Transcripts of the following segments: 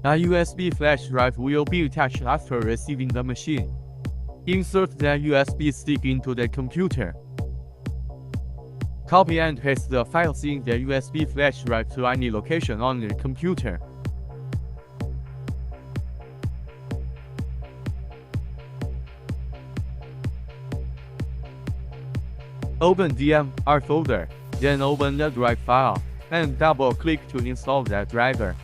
A USB flash drive will be attached after receiving the machine. Insert the USB stick into the computer. Copy and paste the files in the USB flash drive to any location on the computer. Open the M.R folder, then open the drive file, and double-click to install the driver.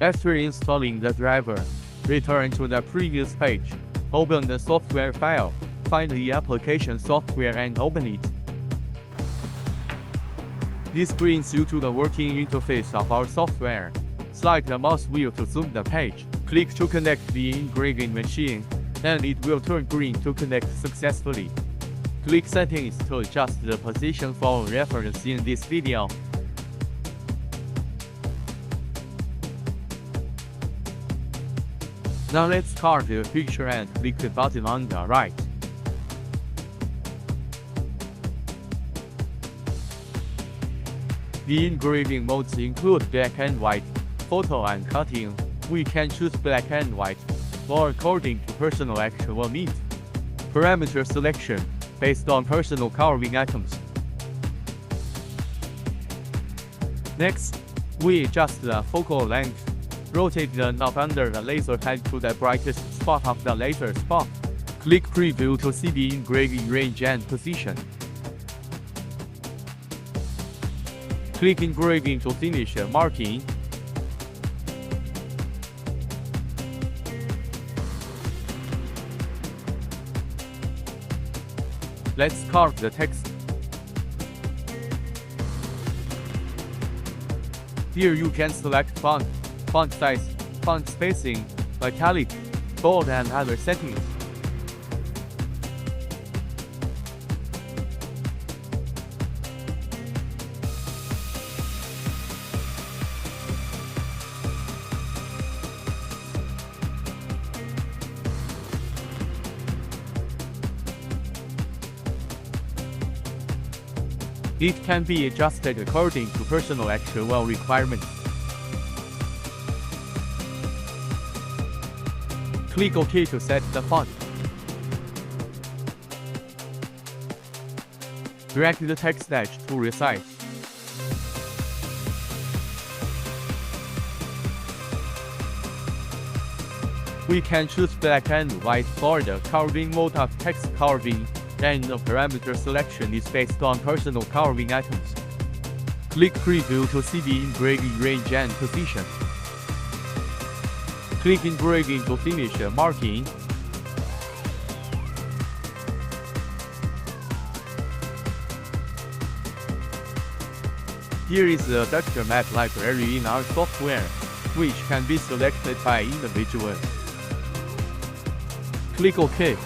After installing the driver, return to the previous page. Open the software file, find the application software and open it. This brings you to the working interface of our software. Slide the mouse wheel to zoom the page. Click to connect the engraving machine, and it will turn green to connect successfully. Click Settings to adjust the position for reference in this video. Now let's carve the picture and click the button on the right. The engraving modes include black and white, photo and cutting. We can choose black and white, or according to personal actual need. Parameter selection, based on personal carving items. Next, we adjust the focal length. Rotate the knob under the laser head to the brightest spot of the laser spot. Click Preview to see the engraving range and position. Click Engraving to finish the marking. Let's carve the text. Here you can select font size, font spacing, italic, bold and other settings. It can be adjusted according to personal actual requirements. Click OK to set the font. Drag the text edge to resize. We can choose black and white for the carving mode of text carving, and the parameter selection is based on personal carving items. Click Preview to see the engraving range and position. Click Engraving to finish the marking. Here is the vector map library in our software, which can be selected by individuals. Click OK.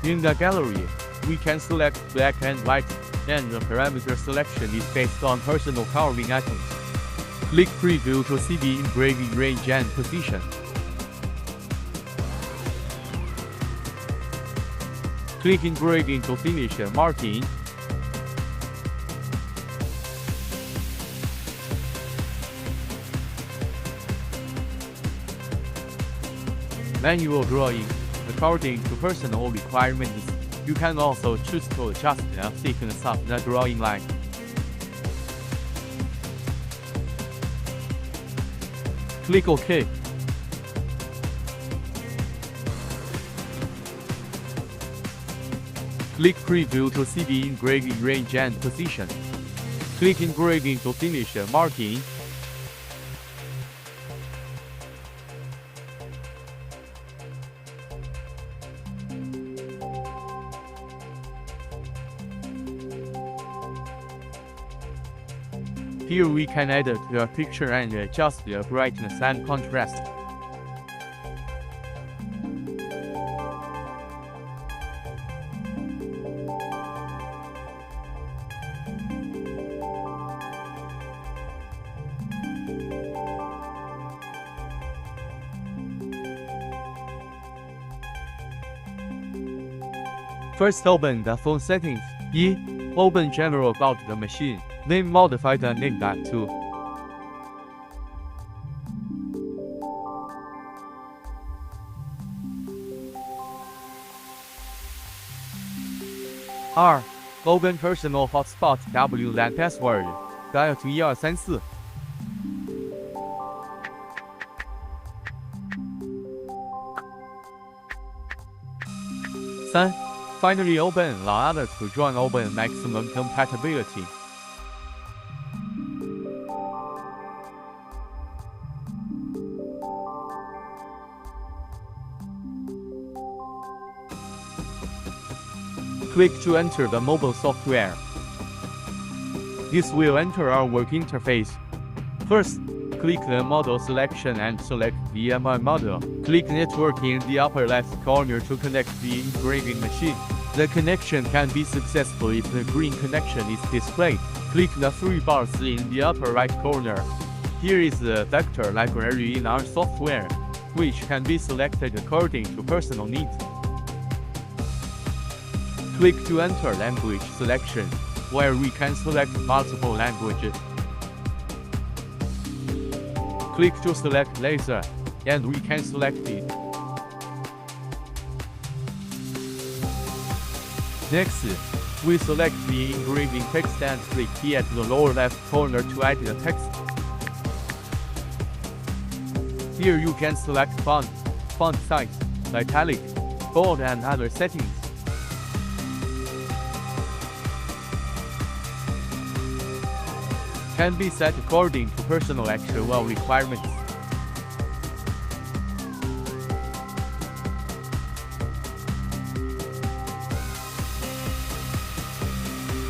In the gallery, we can select black and white, and the parameter selection is based on personal carving items. Click Preview to see the engraving range and position. Click Engraving to finish the marking. Manual drawing. According to personal requirements, you can also choose to adjust the thickness of the drawing line. Click OK. Click Preview to see the engraving range and position. Click Engraving to finish the marking. Here we can edit the picture and adjust the brightness and contrast. First, open the phone settings. 1. Open General about the machine. Then modify the name back to 2. Open Personal Hotspot WLAN Password. Dial to 1234. 3. Finally, open allow others to join. Open maximum compatibility. 4. Click to enter the mobile software. This will enter our work interface. First, click the model selection and select the MI model. Click Network in the upper left corner to connect the engraving machine. The connection can be successful if the green connection is displayed. Click the three bars in the upper right corner. Here is the vector library in our software, which can be selected according to personal needs. Click to enter language selection, where we can select multiple languages. Click to select laser, and we can select it. Next, we select the engraving text and click here at the lower left corner to add the text. Here you can select font size, italic, bold and other settings. Can be set according to personal actual requirements.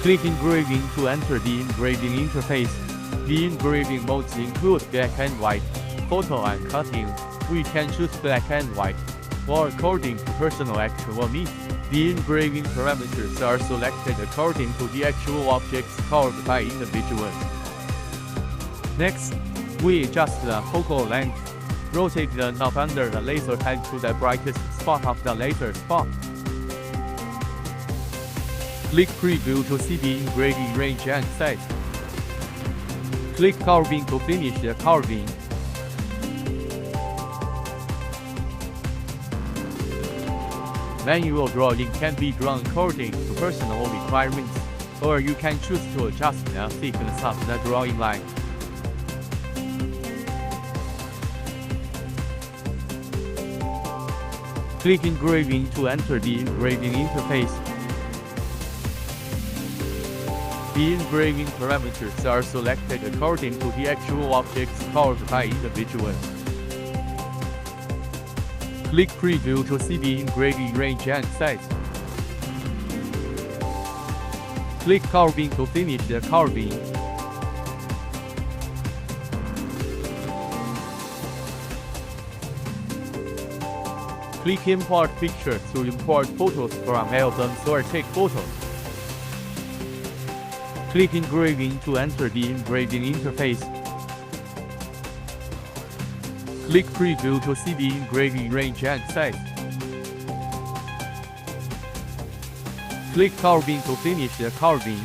Click Engraving to enter the engraving interface. The engraving modes include black and white, photo and cutting. We can choose black and white, or according to personal actual needs. The engraving parameters are selected according to the actual objects colored by individuals. Next, we adjust the focal length. Rotate the knob under the laser head to the brightest spot of the laser spot. Click Preview to see the engraving range and size. Click Carving to finish the carving. Manual drawing can be drawn according to personal requirements, or you can choose to adjust the thickness of the drawing line. Click Engraving to enter the engraving interface. The engraving parameters are selected according to the actual objects colored by individuals. Click Preview to see the engraving range and size. Click Carving to finish the carving. Click Import Pictures to import photos from albums or take photos. Click Engraving to enter the engraving interface. Click Preview to see the engraving range and size. Click Carving to finish the carving.